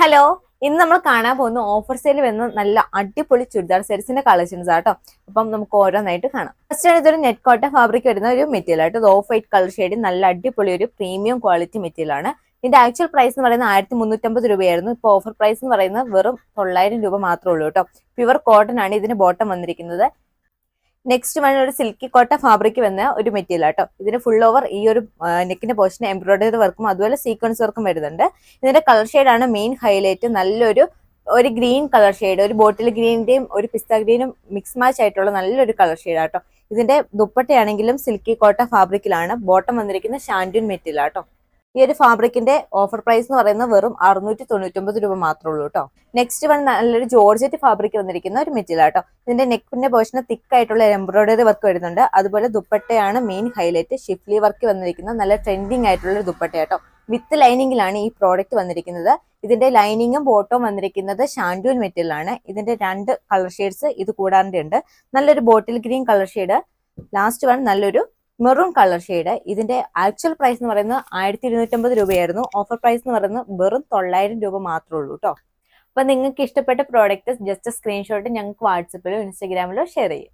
Hello, ഇന്ന് നമ്മൾ കാണാൻ പോകുന്ന ഓഫർ സെയിൽ വരുന്ന നല്ല അടിപൊളി ചുരിദാർ സെറ്റ്സിന്റെ കളക്ഷൻസ് ആട്ടോ. അപ്പം നമുക്ക് ഓരോന്നായിട്ട് കാണാം. ഫസ്റ്റ് ആണ് ഇതൊരു നെറ്റ് കോട്ടൺ ഫാബ്രിക് വരുന്ന ഒരു മെറ്റീരിയൽ ആയിട്ട്. ഇത് ഓഫ് വൈറ്റ് കളർ ഷെയ്ഡ്, നല്ല അടിപൊളി ഒരു പ്രീമിയം ക്വാളിറ്റി മെറ്റീരിയൽ ആണ്. ഇതിന്റെ ആക്ച്വൽ പ്രൈസ് എന്ന് പറയുന്നത് 1350 രൂപയായിരുന്നു. ഇപ്പോൾ ഓഫർ പ്രൈസ് എന്ന് പറയുന്നത് വെറും 900 രൂപ മാത്രമേ ഉള്ളൂ കേട്ടോ. പ്യുവർ കോട്ടൺ ആണ് ഇതിന് ബോട്ടം വന്നിരിക്കുന്നത്. നെക്സ്റ്റ് വൺ ഒരു സിൽക്കി കോട്ട ഫാബ്രിക് വന്ന ഒരു മെറ്റീരിയൽ ആട്ടോ. ഇതിന് ഫുൾ ഓവർ ഈ ഒരു നെക്കിന്റെ പോർഷൻ എംബ്രോയിഡറി വർക്കും അതുപോലെ സീക്വൻസ് വർക്കും വരുന്നുണ്ട്. ഇതിന്റെ കളർ ഷെയ്ഡാണ് മെയിൻ ഹൈലൈറ്റ്. നല്ലൊരു ഗ്രീൻ കളർ ഷെയ്ഡ്, ഒരു ബോട്ടിൽ ഗ്രീനിന്റെയും ഒരു പിസ്ത ഗ്രീനും മിക്സ് മാച്ച് ആയിട്ടുള്ള നല്ലൊരു കളർ ഷെയ്ഡ് ആട്ടോ. ഇതിന്റെ ദുപ്പട്ടയാണെങ്കിലും സിൽക്കി കോട്ട ഫാബ്രിക്കിലാണ്. ബോട്ടം വന്നിരിക്കുന്ന ഷാൻഡ്യൂൺ മെറ്റീരിയൽ ആട്ടോ. ഈ ഒരു ഫാബ്രിക്കിന്റെ ഓഫർ പ്രൈസ് എന്ന് പറയുന്നത് വെറും 699 രൂപ മാത്രമേ ഉള്ളൂ കേട്ടോ. നെക്സ്റ്റ് വൺ നല്ലൊരു ജോർജറ്റ് ഫാബ്രിക് വന്നിരിക്കുന്ന ഒരു മെറ്റീരിയൽ ആട്ടോ. ഇതിന്റെ നെക്കിന്റെ പോർഷന് തിക്ക് ആയിട്ടുള്ള എംബ്രോയിഡറി വർക്ക് വരുന്നുണ്ട്. അതുപോലെ ദുപ്പട്ടയാണ് മെയിൻ ഹൈലൈറ്റ്. ഷിഫ്ലി വർക്ക് വന്നിരിക്കുന്ന നല്ല ട്രെൻഡിങ് ആയിട്ടുള്ള ഒരു ദുപ്പട്ടയാട്ടോ. വിത്ത് ലൈനിങ്ങിലാണ് ഈ പ്രോഡക്റ്റ് വന്നിരിക്കുന്നത്. ഇതിന്റെ ലൈനിങ്ങും ബോട്ടവും വന്നിരിക്കുന്നത് ഷാൻഡൂൺ മെറ്റീരിയൽ ആണ്. ഇതിന്റെ 2 കളർ ഷെയ്ഡ്സ് ഇത് കൂടാണ്ട് ഉണ്ട്. നല്ലൊരു bottle green colour shade, last one നല്ലൊരു മെറൂൺ കളർ ഷെയ്ഡ്. ഇതിന്റെ ആക്ച്വൽ പ്രൈസ് എന്ന് പറയുന്നത് 1250 രൂപയായിരുന്നു. ഓഫർ പ്രൈസ് എന്ന് പറയുന്നത് വെറും 900 രൂപ മാത്രമേ ഉള്ളൂ കേട്ടോ. അപ്പൊ നിങ്ങൾക്ക് ഇഷ്ടപ്പെട്ട പ്രോഡക്റ്റ് ജസ്റ്റ് സ്ക്രീൻഷോട്ട് ഞങ്ങൾക്ക് വാട്സപ്പിലോ ഇൻസ്റ്റാഗ്രാമിലോ ഷെയർ ചെയ്യും.